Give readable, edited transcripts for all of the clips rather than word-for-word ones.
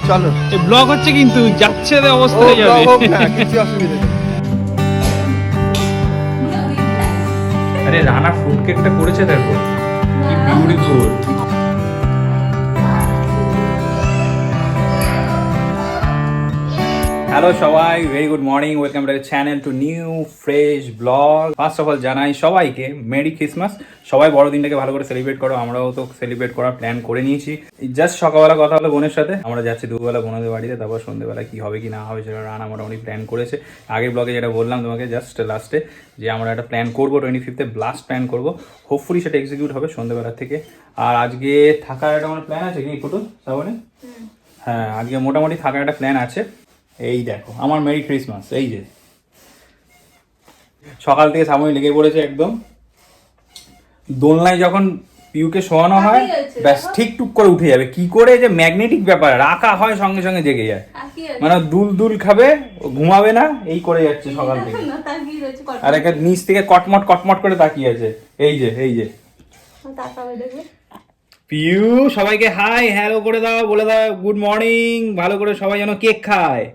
চলো এই ব্লগ হচ্ছে কিন্তু যাচ্ছে রে অবস্থা হয়ে যাবে। কিছু অসুবিধা নেই। আরে রানা ফ্রুট কেকটা করেছে দেখো কি বিউটিফুল। হ্যালো সবাই, very good morning, welcome to channel to new fresh blog. First of all জানাই সবাইকে মেরি ক্রিসমাস। সবাই বড়দিনটাকে ভালো করে সেলিব্রেট করো, আমরাও তো সেলিব্রেট করার প্ল্যান করে নিয়েছি। জাস্ট সকালবেলা কথা হলো বোনের সাথে, আমরা যাচ্ছি দুপুরবেলা বোনদের বাড়িতে, তারপর সন্ধ্যেবেলা কি হবে কি না হবে সেটা রানা মোটামুটি প্ল্যান করেছে। আগের ব্লগে যেটা বললাম তোমাকে জাস্ট লাস্টে, যে আমরা একটা প্ল্যান করবো 25th ব্লাস্ট প্ল্যান করবো, হোপফুলি সেটা এক্সিকিউট হবে সন্ধ্যেবেলা থেকে। আর আজকে থাকার একটা আমার প্ল্যান আছে কি ফটো শ্রাবণী? হ্যাঁ, আজকে মোটামুটি থাকার একটা প্ল্যান আছে। এই দেখো আমার মেরি ক্রিসমাস, এই যে সকাল থেকে সামনে লেগে পড়েছে একদম। দোলনায় যখন পিউকে শোয়ানো হয় ব্যাস ঠিক টুক করে উঠে যাবে, কি করে যে ম্যাগনেটিক ব্যাপার, রাখা হয় সঙ্গে সঙ্গে জেগে যায়, মানে দুল দুল খাবে, ঘুমাবে না, এই করে যাচ্ছে সকাল থেকে। আর একটা নিচ থেকে কটমট কটমট করে তাকিয়ে আছে, এই যে এই যে পিউ। সবাইকে হাই হ্যালো করে দাও, বলে দাও গুড মর্নিং, ভালো করে সবাই যেন কেক খায়।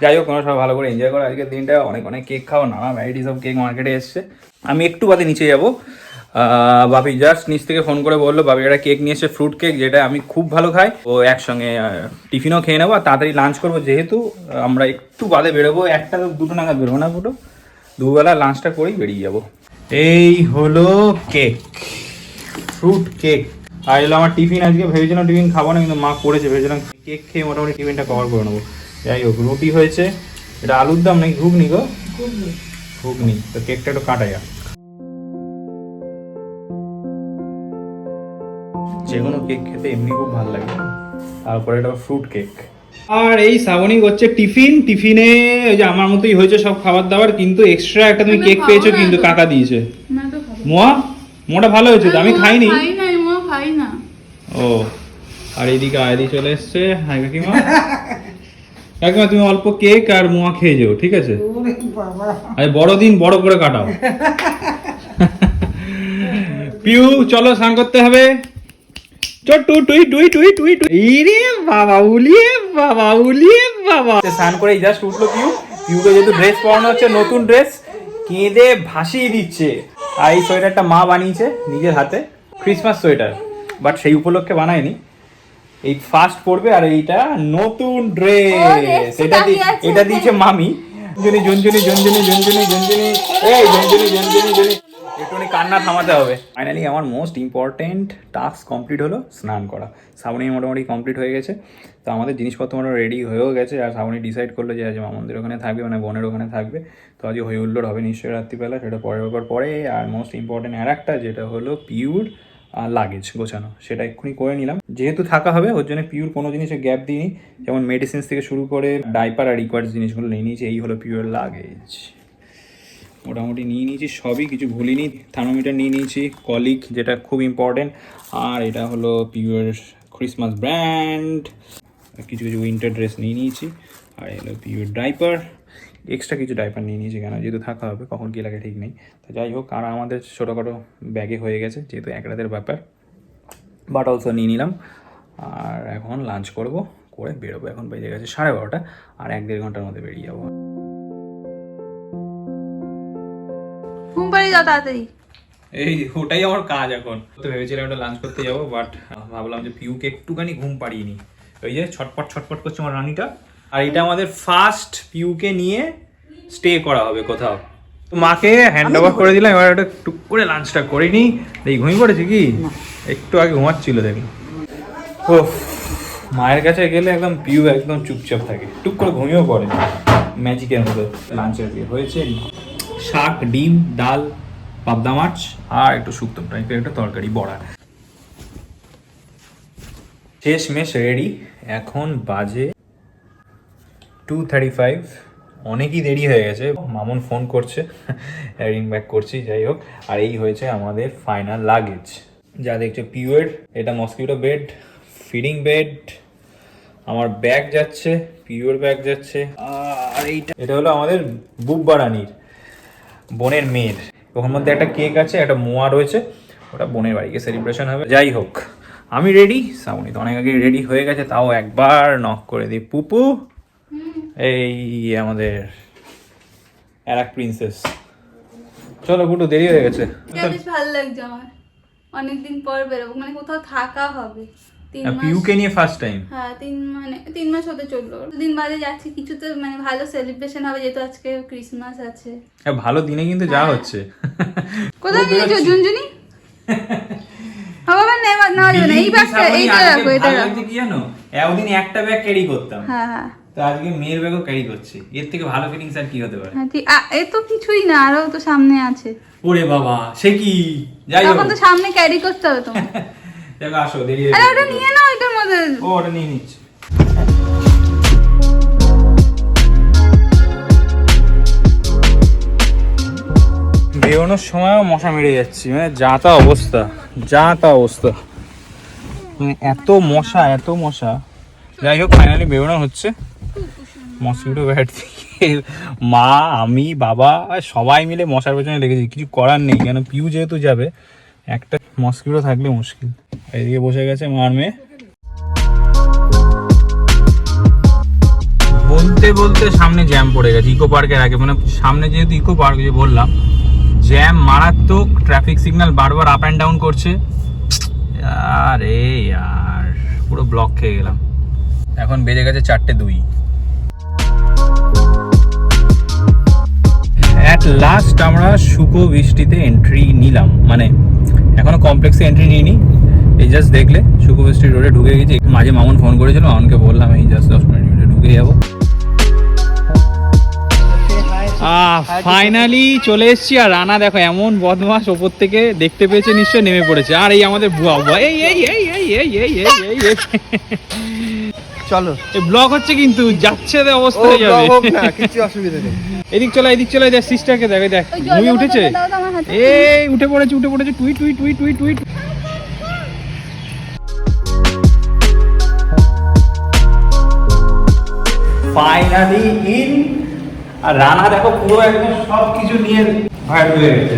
যাই হোক, কোনো সবাই ভালো করে এনজয় করো আজকের দিনটা, অনেক অনেক কেক খাও, নানা ভ্যারাইটিস অফ কেক মার্কেটে এসছে। আমি একটু বাদে নিচে যাবো, বাপি জাস্ট নিচ থেকে ফোন করে বললো বাপি একটা কেক নিয়ে এসছে, ফ্রুট কেক, যেটা আমি খুব ভালো খাই। ও একসঙ্গে টিফিনও খেয়ে নেবো আর তাড়াতাড়ি লাঞ্চ করবো, যেহেতু আমরা একটু বাদে বেরোবো, একটা দুটো নাগাদ বেরোবো না, ফুটো দুবেলা লাঞ্চটা করেই বেরিয়ে যাবো। এই হলো কেক, ফ্রুট কেক। আর এলো আমার টিফিন, আজকে ভেবেছিলাম টিফিন খাবো না, কিন্তু মা করেছে, ভেবেছিলাম কেক খেয়ে মোটামুটি টিফিনটা কভার করে নেবো। যাই হোক, রুটি হয়েছে, এটা আলুর দম নাকি ঘুগনি গো? ঘুগনি। তো কেকটা একটু কাটা যাক। যে কোনো কেক খেতে এমনি খুব ভালো লাগে, তারপরে এটা ফ্রুট কেক। আর এই শ্রাবণী করছে টিফিন, টিফিনে ওই যে আমার মতোই হয়েছে সব খাবার দাবার, কিন্তু এক্সট্রা একটা তুমি কেক পেয়েছো, কিন্তু কাকা দিয়েছে। মোয়া, মোটা ভালো হয়েছে তো, আমি খাইনি। ও, আর এইদিকে আয়দি চলে এসছে। হাই কাকিমা। কাকিমা তুমি অল্প কেক আর মোয়া খেয়ে যাও, ঠিক আছে? আরে বড়দিন বড় করে কাটাও। পিউ চলো, স্নান করতে হবে। স্নান করে জাস্ট উঠলো পিউ। পিউকে যেহেতু ড্রেস পরানো হচ্ছে, নতুন ড্রেস, কেঁদে ভাসিয়ে দিচ্ছে। আর এই সোয়েটারটা মা বানিয়েছে নিজের হাতে, ক্রিসমাস সোয়েটার, বাট সেই উপলক্ষে বানায়নি, এই ফার্স্ট পড়বে। আর এইটা নতুন ড্রেস, এটা দিয়েছে মামি। ঝুনঝুনি ঝুনঝুনি ঝুনঝুনি ঝুনঝুনি ঝুনঝুনি, এই ঝুনঝুনি ঝুনঝুনি ঝুনঝুনি। একটুখানি কান্না থামাতে হবে। ফাইনালি আমার মোস্ট ইম্পর্টেন্ট টাস্ক কমপ্লিট হলো, স্নান করা। শ্রাবণী মোটামুটি কমপ্লিট হয়ে গেছে, তো আমাদের জিনিসপত্র মোটামুটি রেডি হয়েও গেছে। আর শ্রাবণী ডিসাইড করলো যে আজ মামনদের ওখানে থাকবে, মানে বোনের ওখানে থাকবে। তো আজ হই হুল্লোড় হবে নিশ্চয়ই রাত্রিবেলা, সেটা পরের পরে। আর মোস্ট ইম্পর্টেন্ট আর একটা, যেটা হলো পিউর লাগেজ গোছানো, সেটা এক্ষুনি করে নিলাম। যেহেতু থাকা হবে ওর জন্য পিউর কোনো জিনিসে গ্যাপ দিইনি, যেমন মেডিসিনস থেকে শুরু করে ডাইপার আর রিকোয়ার্ড জিনিসগুলো নিয়ে নিয়েছি। এই হলো পিউর লাগেজ, মোটামুটি নিয়ে নিয়েছি সবই, কিছু ভুলিনি। থার্মোমিটার নিয়ে নিয়েছি, কলিক যেটা খুব ইম্পর্টেন্ট, আর এটা হলো পিউর ক্রিসমাস ব্র্যান্ড, কিছু কিছু উইন্টার ড্রেস নিয়ে নিয়েছি। আর এলো পিউর ডাইপার, এক্সট্রা কিছু ডাইপার নিয়ে নিয়েছি, কেন যেহেতু থাকা হবে, কখন কী লাগে ঠিক নেই। তো যাই হোক, আর আমাদের ছোটোখাটো ব্যাগে হয়ে গেছে, যেহেতু এক রাতের ব্যাপার, বাট অলসো নিয়ে নিলাম। আর এখন লাঞ্চ করবো, করে বেরোবো। এখন বেজে গেছে 12:30, আর 1-1.5 ঘন্টার মধ্যে বেরিয়ে যাবো। এই ওটাই আমার কাজ এখন। তো ভেবেছিলাম একটা লাঞ্চ করতে যাবো, বাট ভাবলাম যে পিউকে একটুখানি ঘুম পাড়িয়ে নিই। ওই যে ছটপট ছটপট করছে আমার রানীটা। আর এটা আমাদের ফার্স্ট পিউকে নিয়ে স্টে করা হবে কোথাও। তো মাকে হ্যান্ড ওভার করে দিলাম, এবার একটা টুক করে লাঞ্চটা করে নিই। এই ঘুমিয়ে পড়েছে কি? একটু আগে ঘুমাচ্ছিল দেখলাম। ও, মায়ের কাছে গেলে একদম পিউ একদম চুপচাপ থাকে, টুক করে ঘুমিয়েও পড়ে, ম্যাজিকের মতো। লাঞ্চে হয়েছে শাক, ডিম, ডাল, পাবদা মাছ, আর একটু শুক্তো টাইপের একটা তরকারি, বড়া। শেষমেশ রেডি। এখন বাজে 2:35, অনেকই দেরি হয়ে গেছে। মামুন ফোন করছে, রিং ব্যাক করছি। যাই হোক, আর এই হয়েছে আমাদের ফাইনাল লাগেজ, যা দেখছো পিউয়ের। এটা মসকিউটো বেড, ফিডিং বেড, আমার ব্যাগ যাচ্ছে, পিউয়ের ব্যাগ যাচ্ছে। আর এটা হলো আমাদের বুব্বা রানীর, বোনের মেয়ের। ওখান মধ্যে একটা কেক আছে, একটা মোয়া রয়েছে, ওটা বোনের বাড়িকে সেলিব্রেশন হবে। যাই হোক, আমি রেডি, শ্রাবণী তো অনেক আগে রেডি হয়ে গেছে, তাও একবার নক করে দিই। পুপু, এই আমাদের আর এক প্রিন্সেস। চলো পুটু, দেরি হয়ে গেছে। বেশ ভালো লাগছে আমার, অনেকদিন পর বেরোবো, মানে কোথাও থাকা হবে। 3 মাস পিউকে নিয়ে ফার্স্ট টাইম। হ্যাঁ 3 মাস হতে চললো, দিন বাদে যাচ্ছি, কিছু তো মানে ভালো সেলিব্রেশন হবে, যেহেতু আজকে ক্রিসমাস আছে। ভালো দিনে কিন্তু যা হচ্ছে। কোথায় নিয়েছো ঝুনঝুনি? বাবা নেওয়া যাবে না, এই ব্যাগটা এইটা রাখো, এটা রাখো। কি জানো, এতদিন একটা ব্যাগ ক্যারি করতাম, হ্যাঁ হ্যাঁ তো আজকে মেয়ের ব্যাগও ক্যারি করছি। এর থেকে ভালো ফিলিংস আর কি হতে পারে? হ্যাঁ ঠিক, এ তো কিছুই না, আরো তো সামনে আছে। ওরে বাবা, সে কি, যাই হোক, তখন তো সামনে ক্যারি করতে হবে তোমার। দেখো আসো, দেরি হয়ে আরে গেছে। ওটা নিয়ে নাও, এটার মধ্যে। ও ওটা নিয়ে নিচ্ছে। বেরোনোর সময়ও মশা মেরে যাচ্ছি, মানে যা তা অবস্থা, যা তা অবস্থা, মানে এত মশা, এত মশা। যাই হোক, ফাইনালি বেরোনো হচ্ছে। মসকিটো ব্যাট থেকে মা, আমি, বাবা সবাই মিলে মশার পেছনে লেগেছি, কিছু করার নেই, কেন পিউ যেহেতু যাবে, একটা মসকিটো থাকলে মুশকিল। এদিকে বসে গেছে মার মেয়ে। বলতে বলতে সামনে জ্যাম পড়ে গেছে, ইকো পার্কের আগে, মানে সামনে যেহেতু ইকো পার্ক, যে বললাম জ্যাম মারাত্মক, ট্রাফিক সিগন্যাল বারবার আপ অ্যান্ড ডাউন করছে। আরে আর পুরো ব্লক খেয়ে গেলাম। এখন বেজে গেছে 4:02। অ্যাট লাস্ট আমরা শুকো বৃষ্টিতে এন্ট্রি নিলাম, মানে এখনো কমপ্লেক্সে এন্ট্রি নিইনি, এই জাস্ট দেখলে শুকো বৃষ্টি রোডে ঢুকে গেছি। মাঝে মামুন ফোন করেছিল, মামুনকে বললাম এই জাস্ট 10 মিনিটে ঢুকে যাবো। ফাইনালি চলে এসেছি। আর রানা দেখো এমন বদমাস, ওপর থেকে দেখতে পেয়েছে নিশ্চয়, নেমে পড়েছে। আর এই আমাদের বুয়া, এই এই এই এই এই এই এই এই চলো, এই ব্লক হচ্ছে কিন্তু, যাচ্ছে তো অবস্থা হয়ে যাবে, কিছু অসুবিধা নেই। এদিক চলো, এদিক চলো, দেখ সিস্টারকে দেখ, দেখ মুই উঠেছে, এই উঠে পড়েছে, উঠে পড়েছে, টুই টুই টুই টুই টুই। Finally in. আর রানা দেখো পুরো একদম সব কিছু নিয়ে ভয় হয়ে গেছে,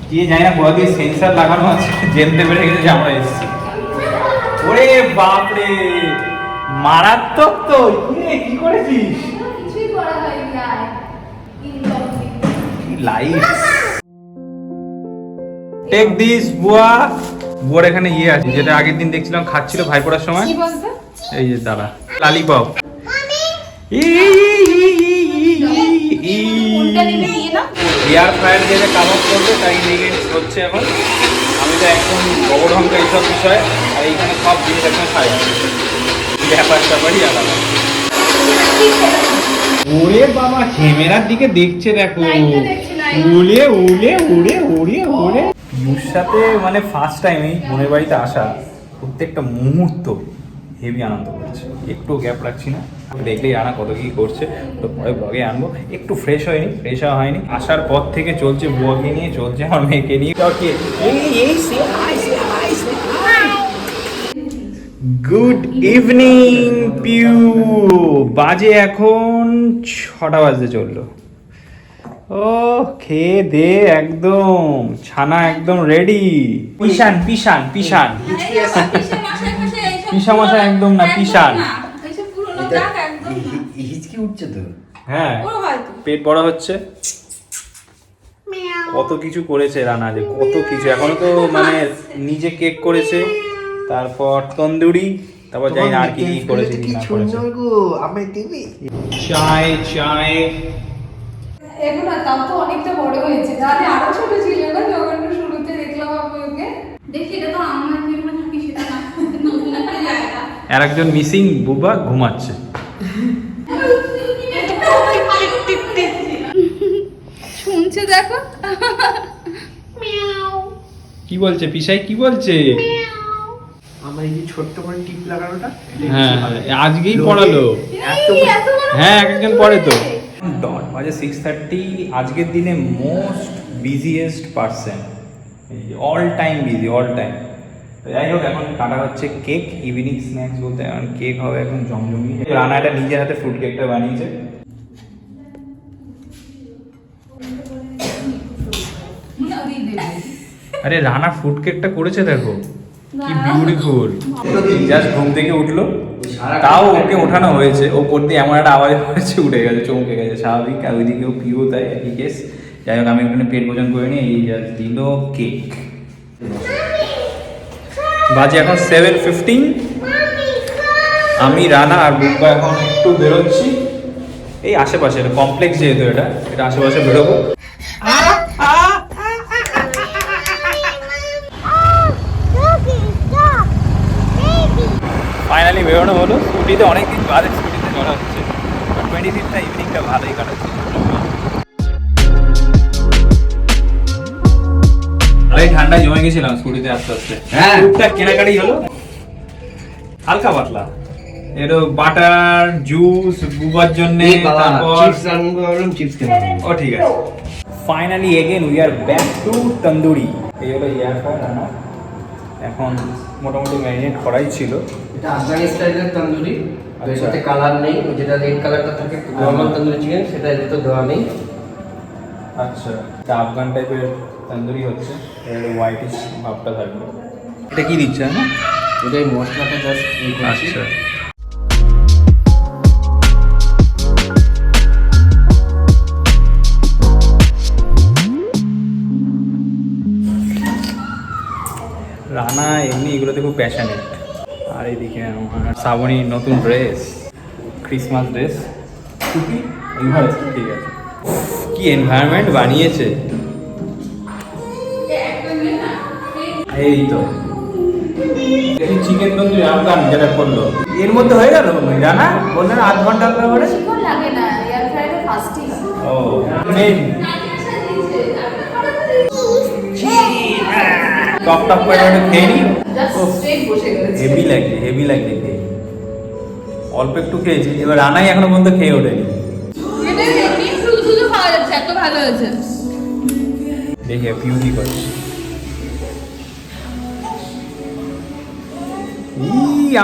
কি জানি না কোথা দিয়ে সেন্সার লাগানো আছে, জানতে পেরে গেছে যে আমরা এসেছি। ওরে বাপরে, মারাত্মক তো, কি করেছিস? কিছুই করা হয়নি আর লাইট টেক দিস বুয়া। বুয়ার এখানে ইয়ে আছে, যেটা আগের দিন দেখছিলাম খাচ্ছিল ভাই পড়ার সময়, কি বলতে? এই যে দাদা লালিপপ। এয়ার ফ্রায়ার দিয়ে কাবাব করবে, তাই ইনগ্রিডিয়েন্টস হচ্ছে এখন। আমি তো একদম অবঢঙ্ক এইসব বিষয়, আর এইখানে সব জিনিস একদম খাই, ব্যাপারটা বাড়ি আলাদা। ওরে বাবা, ক্যামেরার দিকে দেখছে দেখো, উড়ে উড়ে উড়ে উড়ে উড়ে। পিউর সাথে মানে ফার্স্ট টাইম এই বোনের বাড়িতে আসা, প্রত্যেকটা মুহূর্ত হেভি আনন্দ করছে, একটু গ্যাপ রাখছি না। দেখলেই আনা কত কি করছে, তো পরে ব্লগে আনবো। একটু ফ্রেশ হয়নি, ফ্রেশ হওয়া হয়নি, আসার পর থেকে চলছে বুয়াকে নিয়ে, চলছে আমার মেয়েকে নিয়ে। গুড ইভিনিং পিউ, বাজে এখন 6টা বাজতে চললো। ও খেয়ে দে একদম, ছানা একদম রেডি। পিসান পিসান পিসান, পিসা মশা একদম না, পিসান। হিচকি উঠছে তো। হ্যাঁ, পেট বড় হচ্ছে। কত কিছু করেছে রানা, যে কত কিছু। এখনো তো মানে নিজে কেক করেছে, তারপর তন্দুরি, তারপর জানি না আর কি কি করেছে কি না করেছে। চায় চায় এখন আর তাও তো অনেকটা বড় হয়েছে, তাহলে আরো ছোট ছিল না যখন শুরুতে দেখলাম আমি ওকে। দেখি এটা তো আমার জীবনে থাকি, সেটা না নতুন একটা জায়গা। আর একজন মিসিং বুবা ঘুমাচ্ছে। শুনছে দেখো, কি বলছে পিসাই, কি বলছে? আমার এই যে ছোট্ট করে টিপ লাগানোটা, হ্যাঁ আজকেই পড়ালো। হ্যাঁ একজন পড়ে তো। ডট বাজে 6:30। আজকের দিনে most busiest person, all time busy, all time. যাই হোক, এখন কাটা হচ্ছে কেক, ইভিনিং স্ন্যাক্স বলতে এখন কেক হবে এখন জমজমি। রানা এটা নিজের হাতে ফ্রুট কেকটা বানিয়েছে। আরে রানা ফ্রুট কেকটা করেছে দেখো, কি বিউটিফুল। জাস্ট ঘুম থেকে উঠলো, তাও ওকে ওঠানো হয়েছে, ও পড়তে এমন একটা আওয়াজ হয়েছে উঠে গেছে, চমকে গেছে, স্বাভাবিক। আর ওইদিকেও পিও তাই একই কেস। যাই হোক আমি এখানে পেট ভোজন করে নিই। এই জাস্ট দিল কেক। বাজে এখন 7:15। আমি রানা আর বুব্বা এখন একটু বেরোচ্ছি এই আশেপাশে, এটা কমপ্লেক্স যেহেতু এটা আশেপাশে বেরোবো। ফাইনালি বেরোনো হলো। স্কুটিতে অনেকদিন বাদে স্কুটিতে চলা হচ্ছে। 25th ইভিনিংটা ভালোই কাটাচ্ছি। ভালোই ঠান্ডায় জমে গেছিলাম স্কুটিতে আস্তে আস্তে। হ্যাঁ। টুকটাক কেনাকাটি হলো হালকা পাতলা। এরও বাটার জুস বুবার জন্য, তারপর চিপস খেলাম। ও ঠিক আছে। Finally again we are back to tandoori. এই হলো এয়ার ফ্রায়ার রান্না। এখন মোটামুটি ম্যারিনেট করাই ছিল। এটা আফগানি স্টাইলের তন্দুরি। আচ্ছা। এর সাথে কালার নেই, ওই যেটা রেড কালারটা থাকে নরমাল তন্দুরি চিকেন, সেটা এর ভিতর দেওয়া নেই। আচ্ছা, এটা আফগান টাইপের তন্দুরি হচ্ছে, এর হোয়াইটিশ ভাবটা থাকবে। এটা কি দিচ্ছে না? এটা এই মশলাটা জাস্ট এই করছি। আচ্ছা, রানা এমনি এগুলোতে খুব প্যাশনেট। আর এদিকে আমার শ্রাবণী নতুন ড্রেস, ক্রিসমাস ড্রেস। টুপি এইভাবে ঠিক আছে। কি এনভায়রনমেন্ট বানিয়েছে। এই তো চিকেন তন্দুরি আফগান যেটা করলো, এর মধ্যে হয়ে গেল জানা বললেন 8 ঘন্টা করে। বেশিক্ষণ লাগে না, এয়ার ফ্রায়ারে ফাস্টই হয়। ও মেন টপ টপ করে একটা খেয়ে নি। জাস্ট স্ট্রেট বসে গেছে। হেভি লাগছে খেয়ে। অল্প একটু খেয়েছি, এবার রানাই এখনো পর্যন্ত খেয়ে ওঠেনি। এটা দেখি শুধু শুধু খাওয়া যাচ্ছে, এত ভালো হয়েছে। দেখি পিউ কি করছে।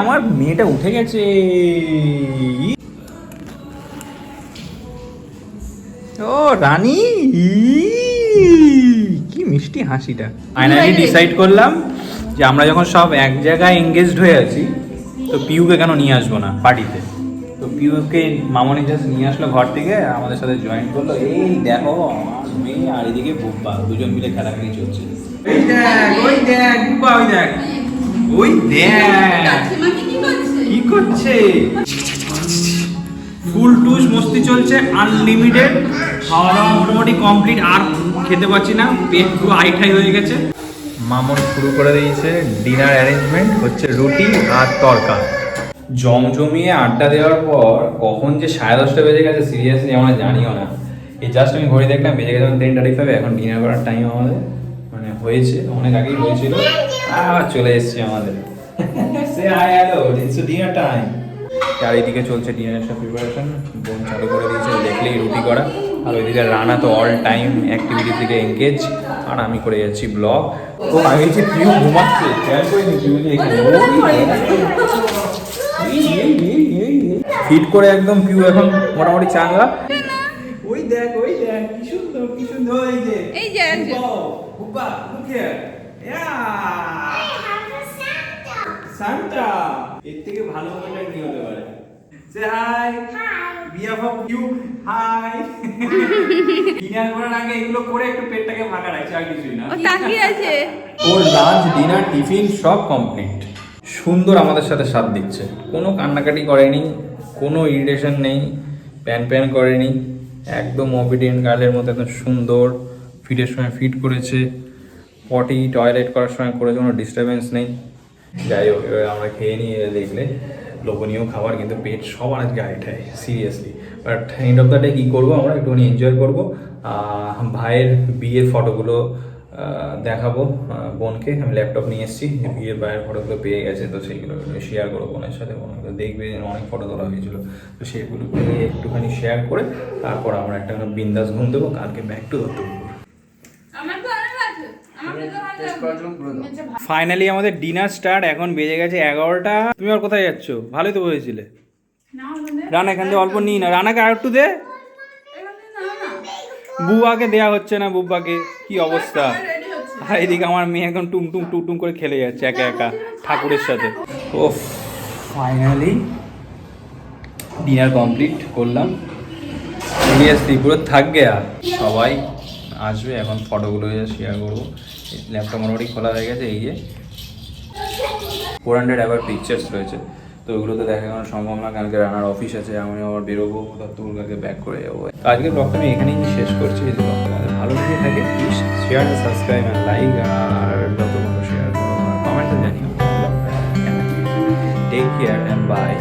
আমার মেয়েটা উঠে গেছে। ও রানী, কি মিষ্টি হাসিটা। ফাইনালি ডিসাইড করলাম যে আমরা যখন সব এক জায়গায় এঙ্গেজড হয়ে আছি, তো পিউকে কেন নিয়ে আসবো না পার্টিতে। তো পিউকে মামনি জাস্ট নিয়ে আসলো ঘর থেকে, আমাদের সাথে জয়েন করলো। এই দেখো আমার মেয়ে আর এদিকে বুব্বা, দুজন মিলে খেলাখেলি চলছে। ওই দেখ বুব্বা, ওই দেখ কাকিমা কি করছে? কি করছে। ফুল টুস মস্তি চলছে, আনলিমিটেড। খাওয়া দাওয়া মোটামুটি কমপ্লিট, আর খেতে পাচ্ছি না, পেট পুরো আইঠাই হয়ে গেছে। মামন শুরু করে দিয়েছে ডিনার অ্যারেঞ্জমেন্ট, হচ্ছে রুটি আর তরকা। জমজমিয়ে আড্ডা দেওয়ার পর কখন যে 10:30 বেজে গেছে সিরিয়াসলি আমরা জানিও না। এই জাস্ট আমি ঘড়ি দেখলাম, বেজে গেছে 10:35। এখন ডিনার করার টাইম আমাদের মানে হয়েছে, অনেক আগেই হয়েছিল। আর চলে এসছে আমাদের। সে hi hello, it's dinner time. আর এইদিকে চলছে ডিনারের সব প্রিপারেশন। বোন চালু করে দিয়েছে দেখলেই রুটি করা। আর ওইদিকে রানা তো অল টাইম অ্যাক্টিভিটির দিকে এঙ্গেজ, আর আমি করে যাচ্ছি ব্লগ। তো আমি হচ্ছে পিউ ঘুমাচ্ছে, খেয়াল করিনি পিউ যে এখানে ফিট করে একদম। পিউ এখন মোটামুটি চাঙ্গা। ওই দেখ কি সুন্দর এই যে বুব্বা লুক হিয়ার। সান্টা এর থেকে ভালো মোমেন্ট কি হতে পারে। সে hi behalf of you, hi. Dinner করার আগে এগুলো করে একটু পেটটাকে ফাঁকা রাখছে, আর কিছুই না। ও তাকিয়ে আছে। ওর লাঞ্চ ডিনার টিফিন সব কমপ্লিট। সুন্দর আমাদের সাথে সাথ দিচ্ছে, কোনো কান্নাকাটি করেনি, কোনো ইরিটেশন নেই, প্যান করেনি, একদম ওবিডিয়েন্ট গার্লের মতো একদম সুন্দর। ফিটের সময় ফিট করেছে, পটি টয়লেট করার সময় করেছে, কোনো ডিস্টারবেন্স নেই। যাই হোক, এবার আমরা খেয়ে নিয়ে দেখলে লোভনীয় খাবার, কিন্তু পেট সব আজকে আইটাই seriously. But end of the day কী করবো, আমরা একটুখানি এনজয় করবো। ভাইয়ের বিয়ের ফটোগুলো দেখাবো বোনকে। আমি ল্যাপটপ নিয়ে এসেছি, বিয়ের বাইরের ফটোগুলো পেয়ে গেছে, তো সেইগুলো শেয়ার করবো বোনের সাথে। বোনগুলো দেখবে, অনেক ফটো তোলা হয়েছিল, তো সেগুলো পেয়ে একটুখানি শেয়ার করে তারপর আমরা একটা বিন্দাস ঘুম দেবো। কালকে ব্যাক টু ধর্তব্য। ফাইনালি আমাদের ডিনার স্টার্ট। এখন বেজে গেছে 11টা। তুমি আর কোথায় যাচ্ছ? ভালোই তো বলেছিলে। রানা এখান থেকে অল্প নিই না, রানাকে আর একটু দে। বুবাকে দেয়া হচ্ছে না, বুব্বাকে কি অবস্থা। আর এদিকে আমার মেয়ে একদম টুমটুম টুমটুম করে খেলে যাচ্ছে একা একা ঠাকুরের সাথে। ও ফাইনালি ডিনার কমপ্লিট করলাম। সিরিয়াসলি পুরো থাক গেয়া। সবাই আসবে এখন, ফটোগুলো শেয়ার করবো। ল্যাপটপ মোটামুটি খোলা হয়ে গেছে। এই যে 400 আবার পিকচার্স রয়েছে, তো ওগুলো তো দেখা কোনো সম্ভব না, কালকে রানার অফিস আছে, আমি আবার বেরোবো, দত্তপুরকে ব্যাক করে যাবো। তো আজকের ব্লগটা আমি এখানেই শেষ করছি। যদি ব্লগটা ভালো লেগে থাকে প্লিজ শেয়ার, সাবস্ক্রাইব আর লাইক, আর যত কোনো শেয়ার করো, কমেন্টে জানিও ব্লগটা কেমন। Take care and by.